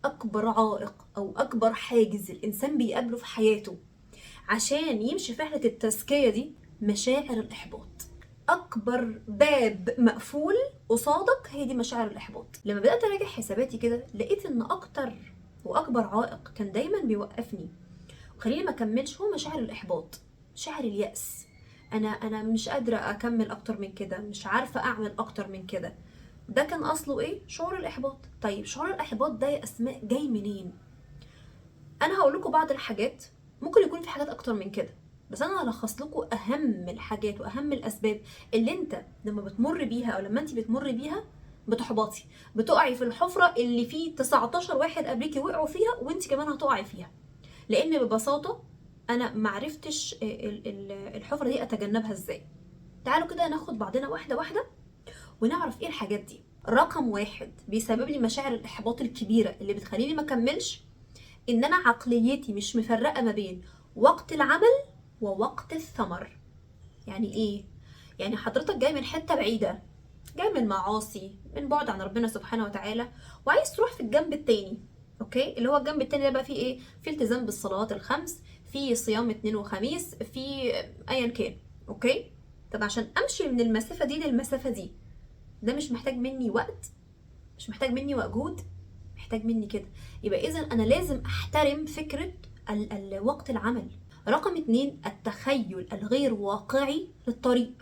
اكبر عائق او اكبر حاجز الانسان بيقابله في حياته عشان يمشي في رحلة التزكية دي مشاعر الإحباط. أكبر باب مقفول قصادك هي دي مشاعر الإحباط. لما بدأت أراجع حساباتي كده لقيت إن أكتر وأكبر عائق كان دايما بيوقفني وخليني ما أكملش هو مشاعر الإحباط، مشاعر اليأس. أنا مش قادرة أكمل أكتر من كده، مش عارفة أعمل أكتر من كده. ده كان أصله إيه؟ شعور الإحباط. طيب شعور الإحباط ده يا أسماء جاي منين؟ انا هقول لكم بعض الحاجات، ممكن يكون في حاجات اكتر من كده، بس انا هلخص لكم اهم الحاجات واهم الاسباب اللي انت لما بتمر بيها او لما انت بتمر بيها بتحبطي، بتقعي في الحفره اللي فيه 19 واحد قبليكي وقعوا فيها وانت كمان هتقعي فيها. لان ببساطه انا معرفتش الحفره دي اتجنبها ازاي. تعالوا كده ناخد بعضنا واحده واحده ونعرف ايه الحاجات دي. رقم واحد بيسبب لي مشاعر الاحباط الكبيره اللي بتخليني ما اكملش، ان انا عقليتي مش مفرقه ما بين وقت العمل ووقت الثمر. يعني ايه؟ يعني حضرتك جاي من حته بعيده، جاي من معاصي، من بعد عن ربنا سبحانه وتعالى، وعايز تروح في الجنب التاني. اوكي، اللي هو الجنب التاني ده بقى فيه ايه؟ فيه التزام بالصلوات الخمس، فيه صيام اثنين وخميس، فيه ايا كان. اوكي، طب عشان امشي من المسافه دي للمسافه دي، ده مش محتاج مني وقت، مش محتاج مني مجهود، محتاج مني كده. يبقى اذا انا لازم احترم فكرة وقت العمل. رقم اتنين التخيل الغير واقعي للطريق.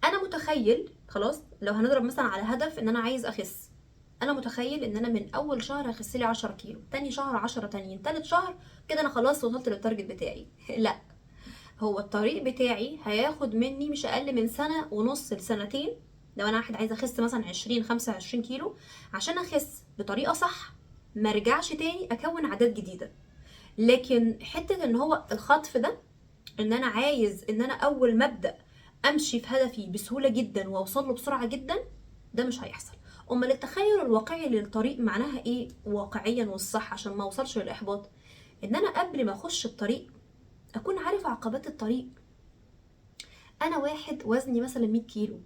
انا متخيل خلاص، لو هنضرب مثلا على هدف ان انا عايز اخس، انا متخيل ان انا من اول شهر هخس لي 10 كيلو، تاني شهر 10 تانيين، تالت شهر كده انا خلاص وصلت للتارجت بتاعي. لا، هو الطريق بتاعي هياخد مني مش اقل من سنة ونص لسنتين. لو انا واحد عايزه اخس مثلا 20 25 كيلو، عشان اخس بطريقه صح ما ارجعش تاني اكون عادات جديده. لكن حته ان هو الخطف ده، ان انا عايز ان انا اول ما ابدا امشي في هدفي بسهوله جدا واوصل له بسرعه جدا، ده مش هيحصل. امال التخيل الواقعي للطريق معناها ايه واقعيا والصح عشان ما اوصلش للاحباط؟ ان انا قبل ما اخش الطريق اكون عارف عقبات الطريق. انا واحد وزني مثلا 100 كيلو،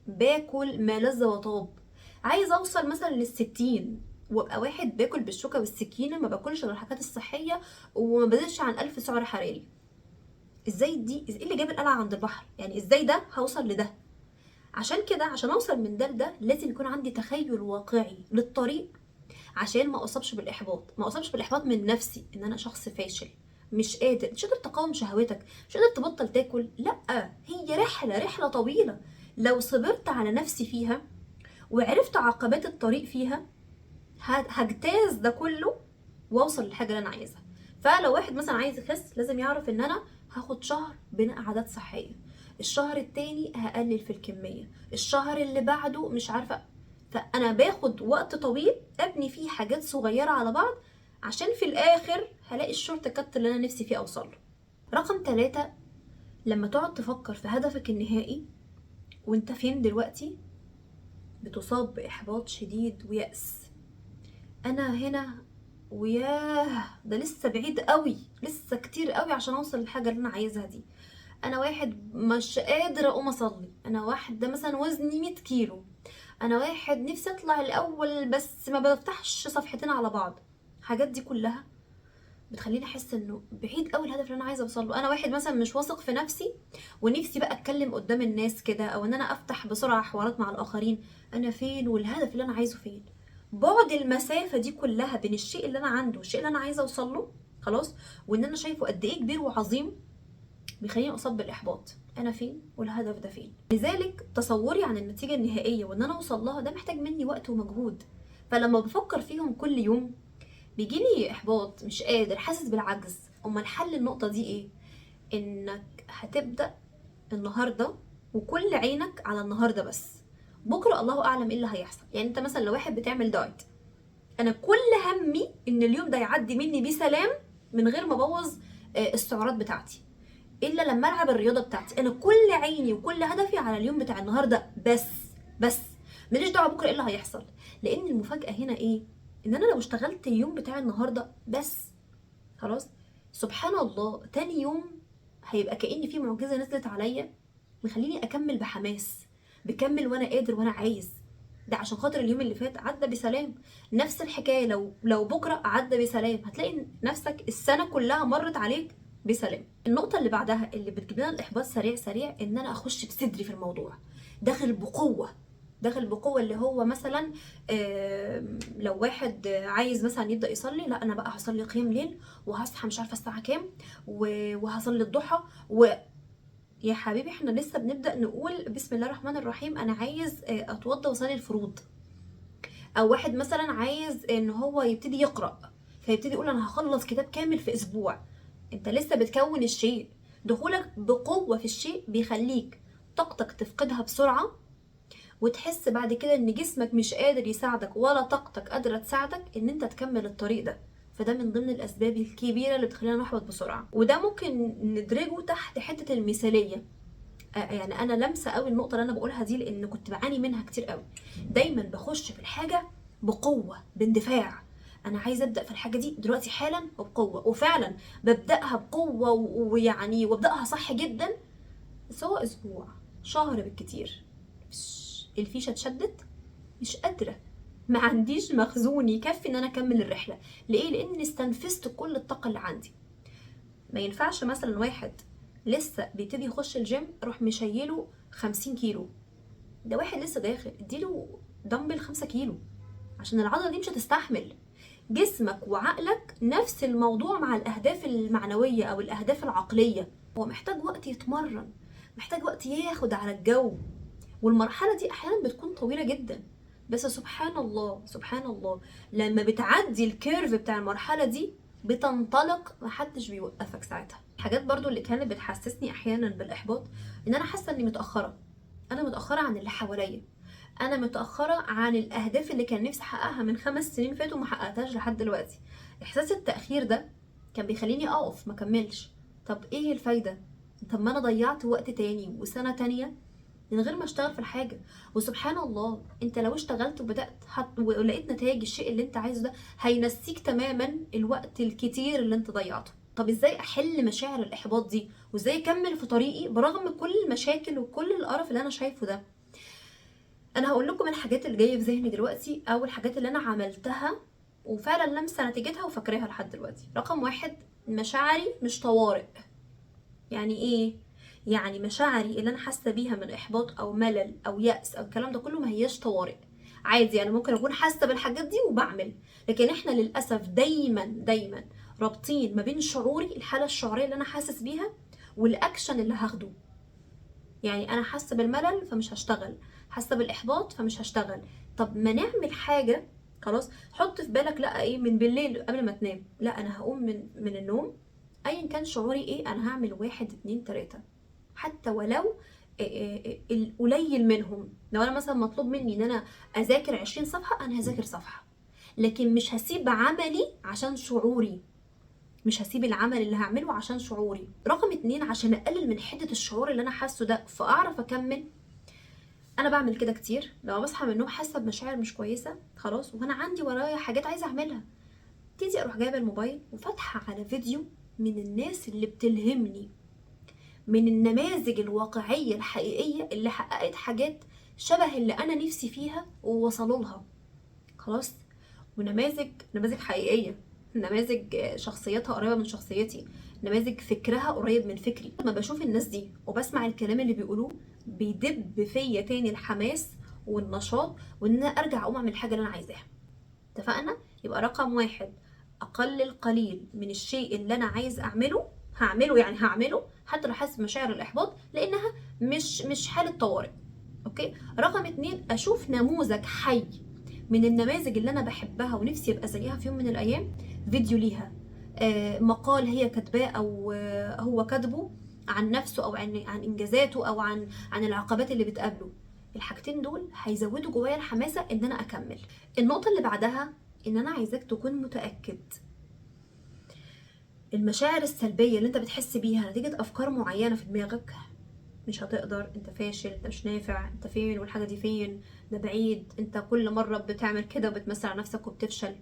باكل ما لذ وطاب، عايز اوصل مثلا لل60، وابقى واحد باكل بالشوكه والسكينه، ما باكلش غير الحاجات الصحيه وما بزيدش عن 1000 سعر حراري. ازاي دي؟ ايه اللي جاب القلعه عند البحر؟ يعني ازاي ده هوصل لده؟ عشان كده عشان اوصل من ده لده لازم يكون عندي تخيل واقعي للطريق، عشان ما اصابش بالاحباط. ما اصابش بالاحباط من نفسي ان انا شخص فاشل، مش قادر تقاوم شهوتك، مش قادر تبطل تاكل. لا، هي رحله طويله. لو صبرت على نفسي فيها وعرفت عقبات الطريق فيها هجتاز ده كله واوصل للحاجه اللي انا عايزها. فلو واحد مثلا عايز يخس لازم يعرف ان انا هاخد شهر بناء عادات صحيه، الشهر التاني هقلل في الكميه، الشهر اللي بعده مش عارفه. فانا باخد وقت طويل ابني فيه حاجات صغيره على بعض، عشان في الاخر هلاقي الشورت كات اللي انا نفسي فيه اوصل له. رقم 3، لما تقعد تفكر في هدفك النهائي وانت فين دلوقتي بتصاب باحباط شديد ويأس. انا هنا وياه، ده لسه بعيد قوي، لسه كتير قوي عشان اوصل للحاجه اللي انا عايزها دي. انا واحد مش قادره اقوم اصلي، انا واحد ده مثلا وزني 100 كيلو، انا واحد نفسي اطلع الاول بس ما بفتحش صفحتين على بعض. الحاجات دي كلها بتخليني احس انه بعيد قوي الهدف اللي انا عايزه اوصل له. انا واحد مثلا مش واثق في نفسي ونفسي بقى اتكلم قدام الناس كده، او ان انا افتح بسرعه حوارات مع الاخرين. انا فين والهدف اللي انا عايزه فين؟ بعد المسافه دي كلها بين الشيء اللي انا عنده والشيء اللي انا عايزه اوصل له خلاص، وان انا شايفه قد ايه كبير وعظيم، بيخليني اصاب بالاحباط. انا فين والهدف ده فين؟ لذلك تصوري عن النتيجه النهائيه وان انا اوصل لها ده محتاج مني وقت ومجهود. فلما بفكر فيهم كل يوم بيجيلي احباط، مش قادر، حاسس بالعجز. امال حل النقطه دي ايه؟ انك هتبدا النهارده وكل عينك على النهارده بس، بكره الله اعلم ايه اللي هيحصل. يعني انت مثلا لو واحد بتعمل دايت، انا كل همي ان اليوم ده يعدي مني بسلام من غير ما ابوظ السعرات بتاعتي، الا لما العب الرياضه بتاعتي. انا كل عيني وكل هدفي على اليوم بتاع النهارده بس ماليش دعوه بكره ايه اللي هيحصل. لان المفاجاه هنا ايه؟ ان انا لو اشتغلت اليوم بتاع النهارده بس خلاص، سبحان الله تاني يوم هيبقى كأن في معجزة نزلت عليا مخليني أكمل بحماس، بكمل وأنا قادر وأنا عايز. ده عشان خاطر اليوم اللي فات عدى بسلام. نفس الحكايه لو بكره عدى بسلام، هتلاقي نفسك السنه كلها مرت عليك بسلام. النقطه اللي بعدها اللي بتجيب لنا الاحباط سريع سريع، ان انا اخش بصدري في الموضوع، داخل بقوه، داخل بقوه. اللي هو مثلا لو واحد عايز مثلا يبدا يصلي، لا انا بقى هصلي قيام ليل وهصحى مش عارفه الساعه كام وهصلي الضحى يا حبيبي احنا لسه بنبدا نقول بسم الله الرحمن الرحيم، انا عايز اتوضى واصلي الفروض. او واحد مثلا عايز ان هو يبتدي يقرا، فيبتدي يقول انا هخلص كتاب كامل في اسبوع. انت لسه بتكون الشيء. دخولك بقوه في الشيء بيخليك طاقتك تفقدها بسرعه، وتحس بعد كده ان جسمك مش قادر يساعدك ولا طاقتك قادره تساعدك ان انت تكمل الطريق ده. فده من ضمن الاسباب الكبيره اللي بتخلينا نحبط بسرعه، وده ممكن ندرجه تحت حته المثاليه. يعني انا لامسه قوي النقطه اللي انا بقولها دي، لان كنت بعاني منها كتير قوي. دايما بخش في الحاجه بقوه باندفاع، انا عايزه ابدا في الحاجه دي دلوقتي حالا وبقوه، وفعلا ببداها بقوه ويعني وابداها صح جدا. بس هو اسبوع شهر بالكتير الفيشه اتشدت، مش قادره، ما عنديش مخزون يكفي ان انا اكمل الرحله. ليه؟ لان استنفذت كل الطاقه اللي عندي. ما ينفعش مثلا واحد لسه بيبتدي يخش الجيم اروح مشيله 50 كيلو، ده واحد لسه داخل اديله دمبل 5 كيلو، عشان العضله دي مش هتستحمل. جسمك وعقلك نفس الموضوع مع الاهداف المعنويه او الاهداف العقليه، هو محتاج وقت يتمرن، محتاج وقت ياخد على الجو. والمرحله دي احيانا بتكون طويله جدا، بس سبحان الله سبحان الله لما بتعدي الكيرف بتاع المرحله دي بتنطلق، محدش بيوقفك ساعتها. الحاجات برضو اللي كانت بتحسسني احيانا بالاحباط، ان انا حاسه اني متاخره، انا متاخره عن اللي حواليا، انا متاخره عن الاهداف اللي كان نفسي احققها من 5 سنين فاتوا وما حققتهاش لحد دلوقتي. احساس التاخير ده كان بيخليني اقف ما كملش. طب ايه الفايده؟ طب ما انا ضيعت وقت تاني وسنه تانيه من غير ما اشتغل في الحاجه. وسبحان الله انت لو اشتغلت وبدات ولقيت نتائج الشيء اللي انت عايزه ده، هينسيك تماما الوقت الكتير اللي انت ضيعته. طب ازاي احل مشاعر الاحباط دي، وازاي اكمل في طريقي برغم كل المشاكل وكل القرف اللي انا شايفه ده؟ انا هقول لكم الحاجات اللي جايه في ذهني دلوقتي، او الحاجات اللي انا عملتها وفعلا لمسه نتيجتها وفاكراها لحد دلوقتي. رقم واحد، مشاعري مش طوارئ. يعني ايه؟ يعني مشاعري اللي انا حاسه بيها من احباط او ملل او يأس او الكلام ده كله ما هياش طوارئ. عادي انا ممكن اكون حاسه بالحاجات دي وبعمل، لكن احنا للاسف دايما رابطين ما بين شعوري، الحاله الشعوريه اللي انا حاسس بيها، والاكشن اللي هاخده. يعني انا حاسه بالملل فمش هشتغل، حاسه بالاحباط فمش هشتغل. طب ما نعمل حاجه. خلاص حط في بالك، لا ايه، من بالليل قبل ما تنام، لا انا هقوم من النوم ايا كان شعوري ايه، انا هعمل 1 2 3، حتى ولو القليل منهم. لو انا مثلا مطلوب مني ان انا اذاكر 20 صفحه، انا هذاكر صفحه، لكن مش هسيب عملي عشان شعوري، مش هسيب العمل اللي هعمله عشان شعوري. رقم 2، عشان اقلل من حده الشعور اللي انا حاسه ده فاعرف اكمل، انا بعمل كده كتير. لما بصحى من النوم حاسه بمشاعر مش كويسه خلاص، وانا عندي ورايا حاجات عايزه اعملها، ابتدي اروح جايبه الموبايل وفاتحه على فيديو من الناس اللي بتلهمني، من النماذج الواقعيه الحقيقيه اللي حققت حاجات شبه اللي انا نفسي فيها ووصلوا لها. خلاص، نماذج حقيقيه، نماذج شخصيتها قريبه من شخصيتي، نماذج فكرها قريب من فكري. لما بشوف الناس دي وبسمع الكلام اللي بيقولوه، بيدب فيا تاني الحماس والنشاط، وان انا ارجع اقوم اعمل الحاجه اللي انا عايزاها. اتفقنا؟ يبقى رقم 1، اقلل قليل من الشيء اللي انا عايز اعمله، هعمله حتى لو حاسس بمشاعر الاحباط، لانها مش حاله طوارئ. اوكي. رقم 2، اشوف نموذج حي من النماذج اللي انا بحبها ونفسي ابقى زيها في يوم من الايام، فيديو ليها، مقال هي كاتباه او هو كاتبه عن نفسه، او عن انجازاته، او عن العقبات اللي بتقابله. الحاجتين دول هيزودوا جوايا الحماسه ان انا اكمل. النقطه اللي بعدها، ان انا عايزاك تكون متاكد المشاعر السلبيه اللي انت بتحس بيها نتيجه افكار معينه في دماغك، مش هتقدر، انت فاشل، انت مش نافع، انت فين والحاجه دي فين، ده بعيد، انت كل مره بتعمل كده وبتمثل على نفسك وبتفشل،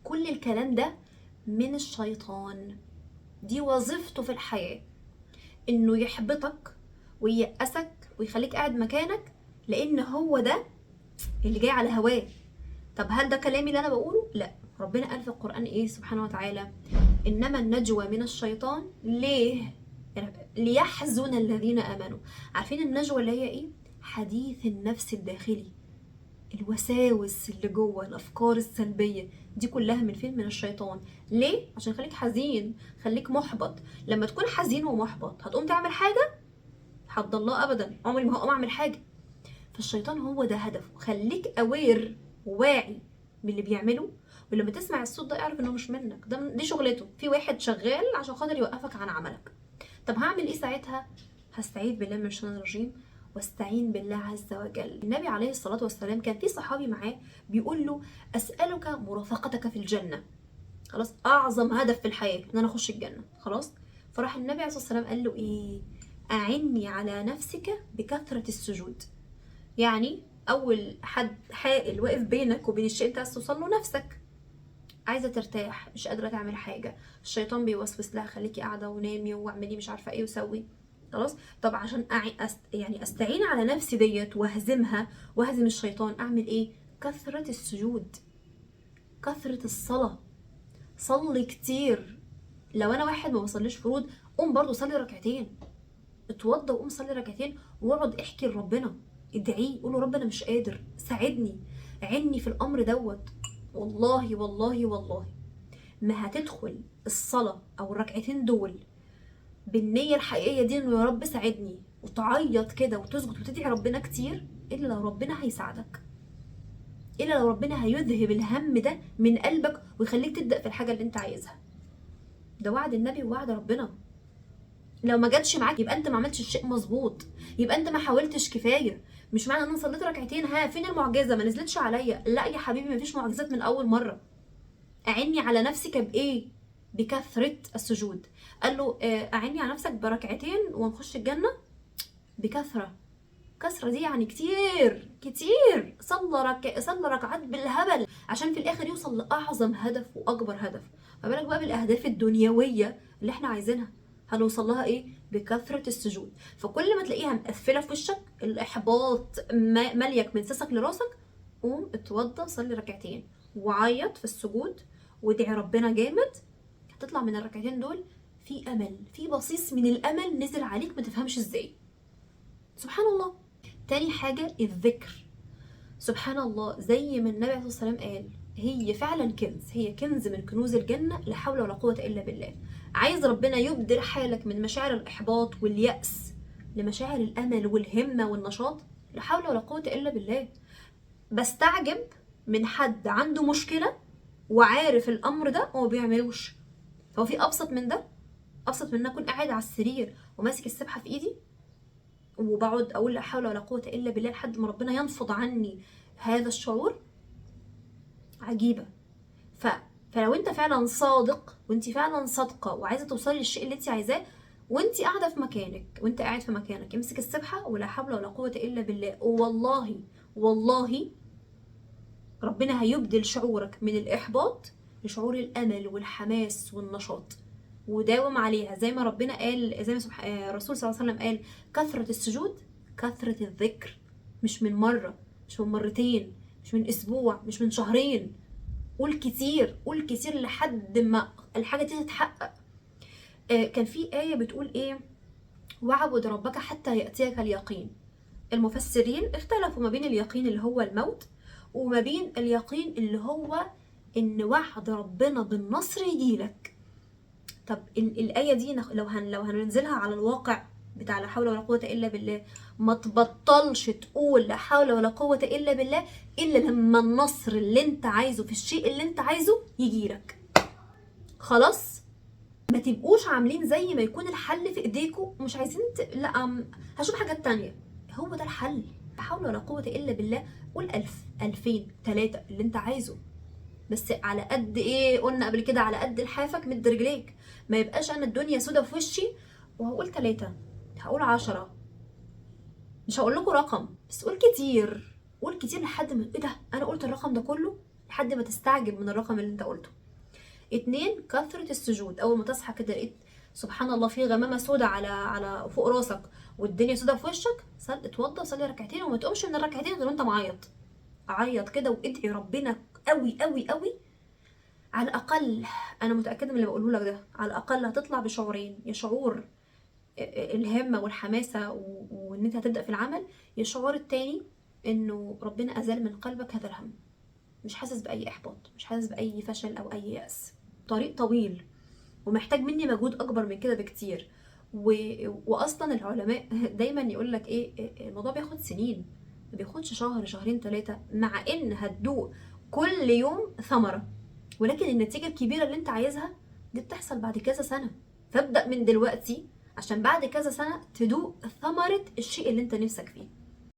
كل الكلام ده من الشيطان. دي وظيفته في الحياه، انه يحبطك وييأسك ويخليك قاعد مكانك، لان هو ده اللي جاي على هواه. طب هل ده كلامي اللي انا بقوله؟ لا. ربنا قال في القرآن ايه سبحانه وتعالى؟ انما النجوى من الشيطان ليه؟ ليحزن الذين امنوا. عارفين النجوى اللي هي ايه؟ حديث النفس الداخلي، الوساوس اللي جوه، الافكار السلبيه دي كلها من فين؟ من الشيطان. ليه؟ عشان خليك حزين، خليك محبط. لما تكون حزين ومحبط هتقوم تعمل حاجه؟ حد الله ابدا، عمري ما هقوم اعمل حاجه. فالشيطان هو ده هدفه، خليك اوير وواعي من اللي بيعمله. ولما تسمع الصوت ده اعرف انه مش منك، دي شغلته، في واحد شغال عشان خاطر يوقفك عن عملك. طب هعمل ايه ساعتها؟ هستعيذ بالله من الشيطان الرجيم واستعين بالله عز وجل. النبي عليه الصلاة والسلام كان في صحابي معاه بيقول له أسألك مرافقتك في الجنة. خلاص، أعظم هدف في الحياة إن أنا أخش الجنة. خلاص، فراح النبي عليه الصلاة والسلام قال له إيه؟ أعني على نفسك بكثرة السجود. يعني أول حد حائل واقف بينك وبين الشيء أنت عايز توصل له نفسك. عايزه ترتاح، مش قادره تعمل حاجه، الشيطان بيوسوس لها خليكي قاعده ونامي واعملي مش عارفه ايه وسوي. خلاص، طب عشان يعني استعين على نفسي ديت واهزمها واهزم الشيطان، اعمل ايه؟ كثره السجود، كثره الصلاه. صلي كتير. لو انا واحد ما بصليش فروض، قوم برضو صلي ركعتين، اتوضى وقوم صلي ركعتين، واقعد احكي لربنا، ادعيه، قول له رب انا مش قادر، ساعدني، عني في الامر دوت. والله والله والله ما هتدخل الصلاة او الركعتين دول بالنية الحقيقية دي انه يا رب ساعدني، وتعيط كده وتسجد وتدعي ربنا كتير، الا لو ربنا هيساعدك، الا لو ربنا هيذهب الهم ده من قلبك ويخليك تبدأ في الحاجة اللي انت عايزها. ده وعد النبي ووعد ربنا. لو ما جاتش معاك يبقى انت ما عملتش الشيء مظبوط، يبقى انت ما حاولتش كفايه. مش معنى ان انا صليت ركعتين ها فين المعجزه ما نزلتش عليا. لا يا حبيبي، ما فيش معجزات من اول مره. اعني على نفسك بايه؟ بكثره السجود. قال له اعني على نفسك بركعتين ونخش الجنه. بكثره، كثره دي يعني كتير كتير. صلى ركعات بالهبل عشان في الاخر يوصل لاعظم هدف واكبر هدف. ما بالك بقى بالاهداف الدنيويه اللي احنا عايزينها؟ هنوصل لها ايه؟ بكثره السجود. فكل ما تلاقيها مقفله في وشك، الاحباط ماليك من ساسك لراسك، قوم اتوضى صلي ركعتين وعيط في السجود وادعي ربنا جامد. هتطلع من الركعتين دول في امل، في بصيص من الامل نزل عليك ما تفهمش ازاي. سبحان الله. تاني حاجة الذكر. سبحان الله، زي ما النبي عليه الصلاة والسلام قال، هي فعلا كنز، هي كنز من كنوز الجنة، لا حول ولا قوة إلا بالله. عايز ربنا يبدل حالك من مشاعر الإحباط واليأس لمشاعر الأمل والهمة والنشاط، لا حول ولا قوة إلا بالله. بستعجب من حد عنده مشكلة وعارف الأمر ده وما بيعملوش. هو في أبسط من ده؟ أبسط من أن أكون قاعد على السرير وماسك السبحة في إيدي وبقعد اقول لا حول ولا قوه الا بالله لحد ما ربنا ينفض عني هذا الشعور؟ عجيبه. فلو انت فعلا صادق وانت فعلا صادقه وعايزه توصلي للشيء اللي انت عايزاه، وانت قاعده في مكانك وانت قاعد في مكانك، امسك السبحه ولا حول ولا قوه الا بالله، والله والله ربنا هيبدل شعورك من الاحباط لشعور الامل والحماس والنشاط. وداوم عليها زي ما ربنا قال، زي ما الرسول صلى الله عليه وسلم قال، كثرة السجود كثرة الذكر. مش من مرة، مش من مرتين، مش من اسبوع، مش من شهرين. قول كتير، قول كتير لحد ما الحاجة دي تتحقق. كان في آية بتقول ايه؟ واعبد ربك حتى يأتيك اليقين. المفسرين اختلفوا ما بين اليقين اللي هو الموت وما بين اليقين اللي هو ان وعد ربنا بالنصر يجيلك. طب الآية دي لو هننزلها على الواقع بتاع لا حول ولا قوة إلا بالله، ما تبطلش تقول لا حول ولا قوة إلا بالله إلا لما النصر اللي انت عايزه في الشيء اللي انت عايزه يجيلك. خلاص، ما تبقوش عاملين زي ما يكون الحل في ايديكم ومش عايزين لا هشوف حاجات تانية. هو ده الحل، لا حول ولا قوة إلا بالله. قول 1000 2000 3 اللي انت عايزه، بس على قد ايه؟ قلنا قبل كده على قد لحافك مد رجليك. ما يبقاش انا الدنيا سودا في وشي وهقول 3، هقول 10. مش هقول لكم رقم، بس قول كتير، قول كتير لحد ما ايه ده انا قلت الرقم ده كله، لحد ما تستعجب من الرقم اللي انت قلته. 2 كثرة السجود. اول ما تصحى كده لقيت سبحان الله في غمامة سودا على فوق راسك والدنيا سودا في وشك، اتوضى وصلي ركعتين وما تقومش من الركعتين غير وانت معيط. عيط كده وادعي ربنا قوي قوي قوي. على الاقل انا متاكده من اللي بقوله لك ده، على الاقل هتطلع بشعورين: يا شعور الهمه والحماسه وان انت هتبدا في العمل، يا الشعور التاني انه ربنا ازال من قلبك هذا الهم، مش حاسس باي احباط، مش حاسس باي فشل او اي يأس. طريق طويل ومحتاج مني مجهود اكبر من كده بكتير. واصلا العلماء دايما يقول لك ايه، الموضوع بياخد سنين، ما بياخدش شهر شهرين ثلاثه، مع ان هتدوق كل يوم ثمره، ولكن النتيجه الكبيره اللي انت عايزها دي بتحصل بعد كذا سنه. فابدا من دلوقتي عشان بعد كذا سنه تدوق ثمره الشيء اللي انت نفسك فيه.